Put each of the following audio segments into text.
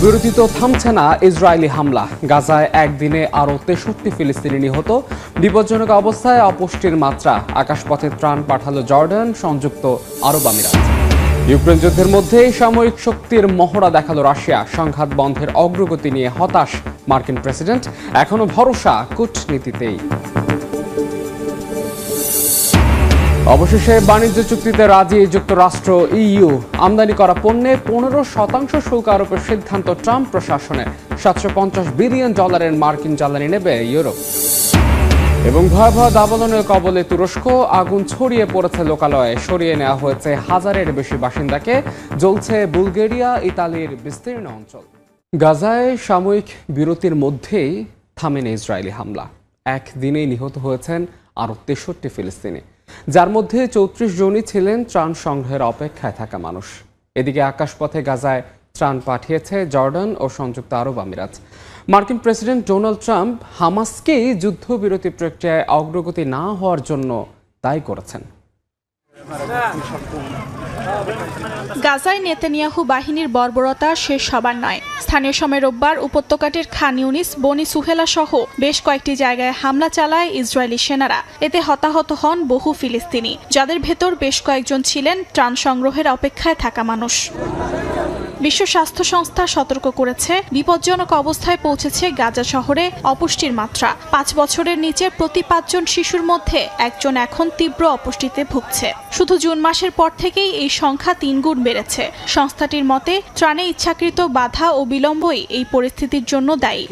বিরতি তো থামছে না ইসরায়েলি হামলা। গাজায় একদিনে আরও 63 ফিলিস্তিনি নিহত। বিপজ্জনক অবস্থায় অপুষ্টির মাত্রা। আকাশপথে ত্রাণ পাঠালো জর্ডান, সংযুক্ত আরব আমিরাত। ইউক্রেন যুদ্ধের মধ্যেই সামরিক শক্তির মহড়া দেখালো রাশিয়া। সংঘাত বন্ধের অগ্রগতি নিয়ে হতাশ মার্কিন প্রেসিডেন্ট। এখনো ভরসা কূটনীতিতেই। অবশেষে বাণিজ্য চুক্তিতে রাজি যুক্তরাষ্ট্র, ইইউ। আমদানি করা পণ্যে 15% শুল্ক আরোপের সিদ্ধান্ত ট্রাম্প প্রশাসনের। $750 বিলিয়ন মার্কিন জ্বালানি নেবে ইউরোপ। এবং ভয়াবহ দাবানলের কবলে তুরস্ক। আগুন ছড়িয়ে পড়েছে লোকালয়ে। সরিয়ে নেওয়া হয়েছে 1000-এর বেশি বাসিন্দাকে। জ্বলছে বুলগেরিয়া, ইতালির বিস্তীর্ণ অঞ্চল। গাজায় সাময়িক বিরতির মধ্যেই থামেনি ইসরায়েলি হামলা। একদিনেই নিহত হয়েছেন আরও 63 ফিলিস্তিনি, যার মধ্যে 34 জনই ছিলেন ত্রাণ সংগ্রহের অপেক্ষায় থাকা মানুষ। এদিকে আকাশপথে গাজায় ত্রাণ পাঠিয়েছে জর্ডান ও সংযুক্ত আরব আমিরাত। মার্কিন প্রেসিডেন্ট ডোনাল্ড ট্রাম্প হামাসকেই যুদ্ধবিরতি প্রক্রিয়ায় অগ্রগতি না হওয়ার জন্য দায়ী করেছেন। গাজায় নেতানিয়াহু বাহিনীর বর্বরতা শেষ হবার নয়। স্থানীয় সময় রোববার উপত্যকাটির খান ইউনিস, বনি সুহেলা সহ বেশ কয়েকটি জায়গায় হামলা চালায় ইসরায়েলি সেনারা। এতে হতাহত হন বহু ফিলিস্তিনি, যাদের ভেতর বেশ কয়েকজন ছিলেন ত্রাণ সংগ্রহের অপেক্ষায় থাকা মানুষ। বিশ্ব স্বাস্থ্য সংস্থা সতর্ক করেছে, বিপজ্জনক অবস্থায় পৌঁছেছে গাজা শহরে অপুষ্টির মাত্রা। 5 বছরের নিচে প্রতি 5 জন শিশুর মধ্যে একজন এখন তীব্র অপুষ্টিতে ভুগছে। শুধু জুন মাসের পর থেকেই এই সংখ্যা 3 গুণ বেড়েছে। সংস্থাটির মতে, ত্রাণে ইচ্ছাকৃত বাধা ও বিলম্বই এই পরিস্থিতির জন্য দায়ী।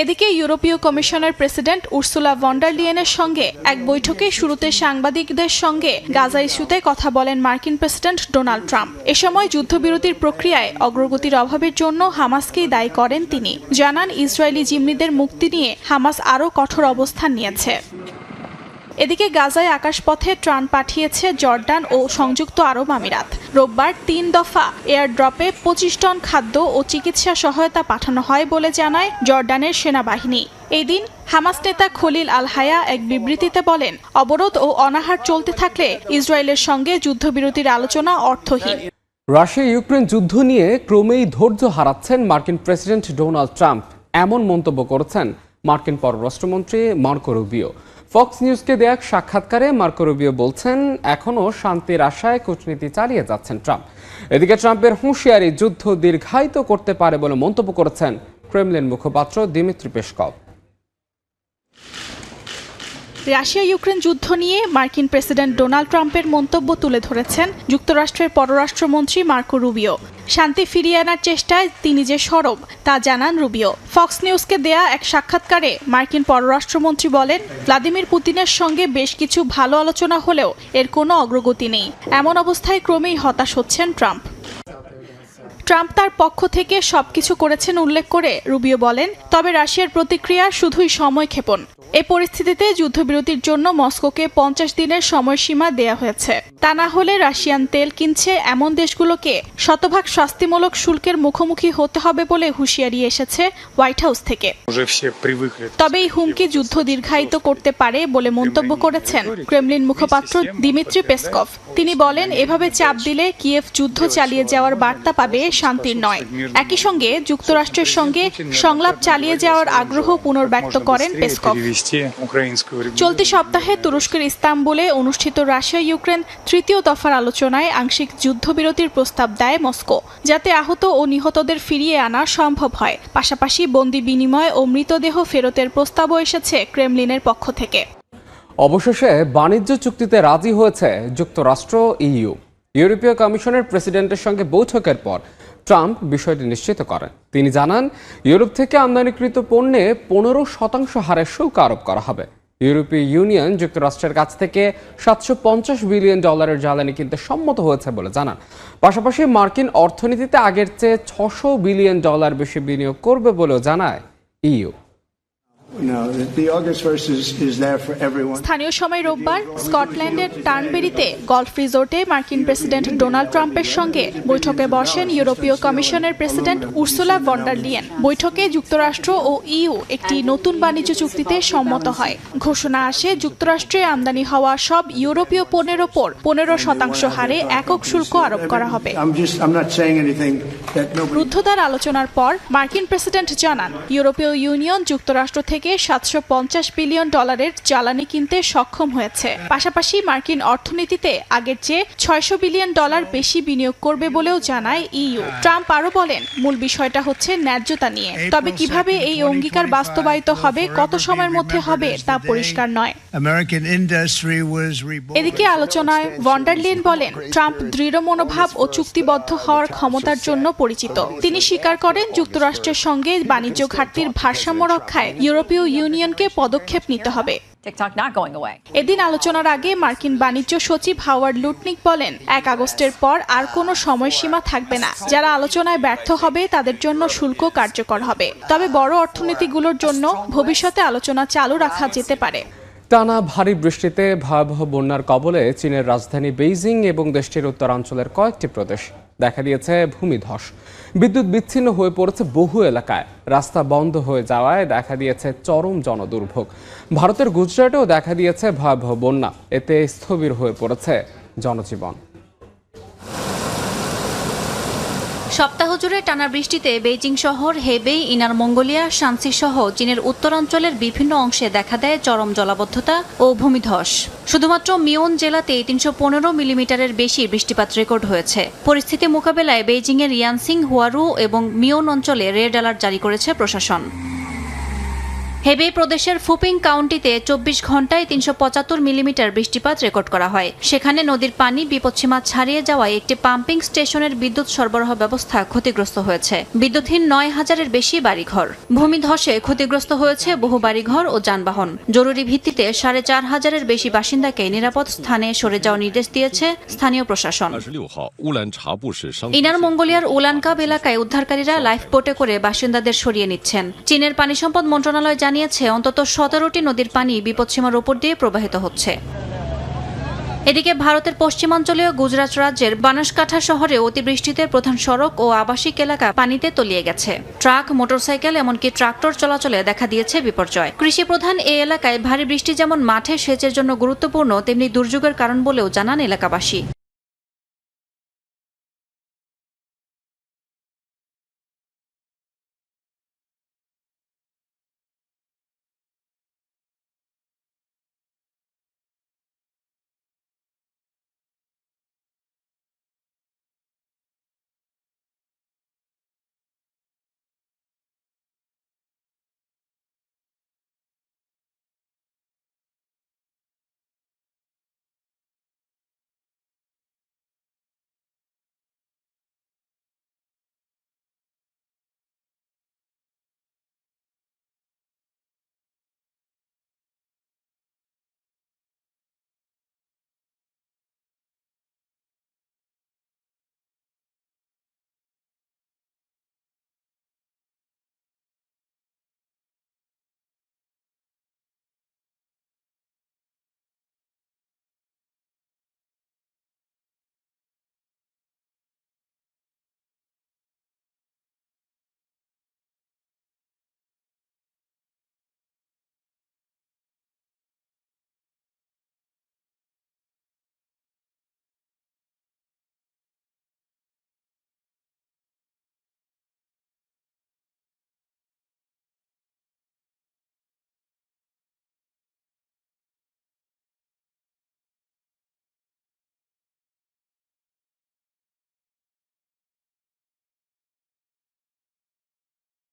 এদিকে ইউরোপীয় কমিশনের প্রেসিডেন্ট উর্সুলা ভন ডার লিয়েনের সঙ্গে এক বৈঠকে শুরুতে সাংবাদিকদের সঙ্গে গাজা ইস্যুতে কথা বলেন মার্কিন প্রেসিডেন্ট ডোনাল্ড ট্রাম্প। এ সময় যুদ্ধবিরতির প্রক্রিয়ায় অগ্রগতির অভাবের জন্য হামাসকেই দায়ী করেন তিনি। জানান, ইসরায়েলি জিম্মিদের মুক্তি নিয়ে হামাস আরও কঠোর অবস্থান নিয়েছে। এদিকে গাজায় আকাশপথে ত্রাণ পাঠিয়েছে জর্ডান ও সংযুক্ত আরব আমিরাত। রোববার 3 দফা এয়ার ড্রপে 25 টন খাদ্য ও চিকিৎসা সহায়তা পাঠানো হয় বলে জানায় জর্ডানের সেনাবাহিনী। এই দিন হামাস নেতা খলিল আল হায়া এক বিবৃতিতে বলেন, অবরোধ ও অনাহার চলতে থাকলে ইসরায়েলের সঙ্গে যুদ্ধবিরতির আলোচনা অর্থহীন। রাশিয়া ইউক্রেন যুদ্ধ নিয়ে ক্রমেই ধৈর্য হারাচ্ছেন মার্কিন প্রেসিডেন্ট ডোনাল্ড ট্রাম্প। এমন মন্তব্য করেছেন মার্কিন পররাষ্ট্রমন্ত্রী মার্কো রুবিও। ফক্স নিউজকে দেয়া এক সাক্ষাৎকারে মার্কো রুবিও বলছেন, এখনও শান্তির আশায় কূটনীতি চালিয়ে যাচ্ছেন ট্রাম্প। এদিকে ট্রাম্পের হুঁশিয়ারি যুদ্ধ দীর্ঘায়িত করতে পারে বলে মন্তব্য করেছেন ক্রেমলিন মুখপাত্র দিমিত্রি পেসকভ। রাশিয়া ইউক্রেন যুদ্ধ নিয়ে মার্কিন প্রেসিডেন্ট ডোনাল্ড ট্রাম্পের মন্তব্য তুলে ধরেছেন যুক্তরাষ্ট্রের পররাষ্ট্রমন্ত্রী মার্কো রুবিও। শান্তি ফিরিয়ে আনার চেষ্টায় তিনি যে সরব তা জানান রুবিও। ফক্স নিউজকে দেয়া এক সাক্ষাৎকারে মার্কিন পররাষ্ট্রমন্ত্রী বলেন, ভ্লাদিমির পুতিনের সঙ্গে বেশ কিছু ভালো আলোচনা হলেও এর কোনো অগ্রগতি নেই। এমন অবস্থায় ক্রমেই হতাশ হচ্ছেন ট্রাম্প। ট্রাম্প তার পক্ষ থেকে সবকিছু করেছেন উল্লেখ করে রুবিও বলেন, তবে রাশিয়ার প্রতিক্রিয়া শুধুই সময়ক্ষেপণ। এই পরিস্থিতিতে যুদ্ধবিরতির জন্য মস্কোকে 50 দিনের সময়সীমা দেয়া হয়েছে। তা না হলে রাশিয়ান তেল কিনছে এমন দেশগুলোকে শতভাগ শাস্তিমূলক শুল্কের মুখোমুখি হতে হবে বলে হুঁশিয়ারি এসেছে হোয়াইট হাউস থেকে। তবে এই হুমকি যুদ্ধ দীর্ঘায়িত করতে পারে বলে মন্তব্য করেছেন ক্রেমলিন মুখপাত্র দিমিত্রি পেসকভ। তিনি বলেন, এভাবে চাপ দিলে কিয়েভ যুদ্ধ চালিয়ে যাওয়ার বার্তা পাবে, শান্তির নয়। একই সঙ্গে যুক্তরাষ্ট্রের সঙ্গে সংলাপ চালিয়ে যাওয়ার আগ্রহ পুনর্ব্যক্ত করেন পেসকভ। চলতি সপ্তাহে তুরস্কের ইস্তাম্বুলে অনুষ্ঠিত রাশিয়া ইউক্রেন 3য় দফার আলোচনায় আংশিক যুদ্ধবিরতির প্রস্তাব দেয় মস্কো, যাতে আহত ও নিহতদের ফিরিয়ে আনা সম্ভব হয়। পাশাপাশি বন্দি বিনিময় ও মৃতদেহ ফেরতের প্রস্তাবও এসেছে ক্রেমলিনের পক্ষ থেকে। অবশেষে বাণিজ্য চুক্তিতে রাজি হয়েছে যুক্তরাষ্ট্র, ইইউ। ইউরোপীয় কমিশনের প্রেসিডেন্টের সঙ্গে বৈঠকের পর ট্রাম্প বিষয়টি নিশ্চিত করেন। তিনি জানান, ইউরোপ থেকে আমদানিকৃত পণ্যে 15% হারে শুল্ক আরোপ করা হবে। ইউরোপীয় ইউনিয়ন যুক্তরাষ্ট্রের কাছ থেকে $750 বিলিয়ন জ্বালানি কিনতে সম্মত হয়েছে বলে জানান। পাশাপাশি মার্কিন অর্থনীতিতে আগের চেয়ে $600 বিলিয়ন বেশি বিনিয়োগ করবে বলেও জানায় EU. No, the August 1st is there for everyone. স্থানীয় সময় রোববার স্কটল্যান্ডের টার্নবেরিতে গলফ রিসোর্টে মার্কিন প্রেসিডেন্ট ডোনাল্ড ট্রাম্পের সঙ্গে বৈঠকে বসেন ইউরোপীয় কমিশনের president Ursula von der Leyen. বৈঠকে যুক্তরাষ্ট্র ও ইইউ একটি নতুন বাণিজ্য চুক্তিতে সম্মত হয়। ঘোষণা আসে যুক্তরাষ্ট্রে আমদানি হওয়া সব ইউরোপীয় পণ্যের ওপর 15% হারে একক শুল্ক আরোপ করা হবে। I'm not saying anything that nobody. রুদ্ধদ্বার আলোচনার পর মার্কিন প্রেসিডেন্ট জানান ইউরোপীয় ইউনিয়ন যুক্তরাষ্ট্র থেকে $750 বিলিয়ন জ্বালানি কিনতে সক্ষম হয়েছে। পাশাপাশি মার্কিন অর্থনীতিতে আগের চেয়ে $600 বিলিয়ন বেশি বিনিয়োগ করবে বলেও জানায় ইইউ। ট্রাম্প আরও বলেন মূল বিষয়টা হচ্ছে ন্যায্যতা নিয়ে, তবে কিভাবে এই অঙ্গীকার বাস্তবায়িত হবে, কত সময়ের মধ্যে হবে তা পরিষ্কার নয়। এদিকে আলোচনায় ভন ডার লিয়েন বলেন ট্রাম্প দৃঢ় মনোভাব ও চুক্তিবদ্ধ হওয়ার ক্ষমতার জন্য পরিচিত। তিনি স্বীকার করেন যুক্তরাষ্ট্রের সঙ্গে বাণিজ্য ঘাটতির ভারসাম্য রক্ষায় ইউরোপীয় ইউনিয়নকে পদক্ষেপ নিতে হবে। এদিন আলোচনার আগে মার্কিন বাণিজ্য সচিব হাওয়ার্ড লুটনিক বলেন 1 আগস্টের পর আর কোনো সময়সীমা থাকবে না। যারা আলোচনায় ব্যর্থ হবে তাদের জন্য শুল্ক কার্যকর হবে, তবে বড় অর্থনীতিগুলোর জন্য ভবিষ্যতে আলোচনা চালু রাখা যেতে পারে। টানা ভারী বৃষ্টিতে ভয়াবহ বন্যার কবলে চীনের রাজধানী বেইজিং এবং দেশটির উত্তরাঞ্চলের কয়েকটি প্রদেশ দেখা দিয়েছে ভূমিধস। বিদ্যুৎ বিচ্ছিন্ন হয়ে পড়েছে বহু এলাকায়, রাস্তা বন্ধ হয়ে যাওয়ায় দেখা দিয়েছে চরম জনদুর্ভোগ। ভারতের গুজরাটেও দেখা দিয়েছে ভয়াবহ বন্যা, এতে স্থবির হয়ে পড়েছে জনজীবন। সপ্তাহ জুড়ে টানা বৃষ্টিতে বেইজিং শহর, হেবেই, ইনার মঙ্গোলিয়া, শানসি সহ চীনের উত্তরাঞ্চলের বিভিন্ন অংশে দেখা দেয় চরম জলাবদ্ধতা ও ভূমিধস। শুধুমাত্র মিওন জেলাতে 315 মিলিমিটারের বেশি বৃষ্টিপাত রেকর্ড হয়েছে। পরিস্থিতি মোকাবেলায় বেইজিংয়ের ইয়ানসিং, হুয়ারু এবং মিওন অঞ্চলে রেড অ্যালার্ট জারি করেছে প্রশাসন। হেবেই প্রদেশের ফুপিং কাউন্টিতে 24 ঘন্টায় 375 মিলিমিটার বৃষ্টিপাত রেকর্ড করা হয়। সেখানে নদীর পানি বিপদসীমা ছাড়িয়ে যাওয়ায় একটি পাম্পিং স্টেশনের বিদ্যুৎ সরবরাহ ব্যবস্থা ক্ষতিগ্রস্ত হয়েছে। বিদ্যুৎহীন 9000-এর বেশি বাড়িঘর। ভূমিধসে ক্ষতিগ্রস্ত হয়েছে বহু বাড়িঘর ও যানবাহন। জরুরি ভিত্তিতে 4500-এর বেশি বাসিন্দাকে নিরাপদ স্থানে সরে যাওয়ার নির্দেশ দিয়েছে স্থানীয় প্রশাসন। ইনার মঙ্গোলিয়ার উলানকাব এলাকায় উদ্ধারকারীরা লাইফ বোটে করে বাসিন্দাদের সরিয়ে নিচ্ছেন। চীনের পানি সম্পদ মন্ত্রণালয় জানিয়েছে অন্তত 17টি নদীর পানি বিপদসীমার উপর দিয়ে প্রবাহিত হচ্ছে। এদিকে ভারতের পশ্চিমাঞ্চলীয় গুজরাট রাজ্যের বানাসকাঁঠা শহরে অতিবৃষ্টিতে প্রধান সড়ক ও আবাসিক এলাকা পানিতে তলিয়ে গেছে। ট্রাক, মোটরসাইকেল এমনকি ট্রাক্টর চলাচলে দেখা দিয়েছে বিপর্যয়। কৃষি প্রধান এই এলাকায় ভারী বৃষ্টি যেমন মাঠে সেচের জন্য গুরুত্বপূর্ণ, তেমনি দুর্যোগের কারণ বলেও জানান এলাকাবাসী।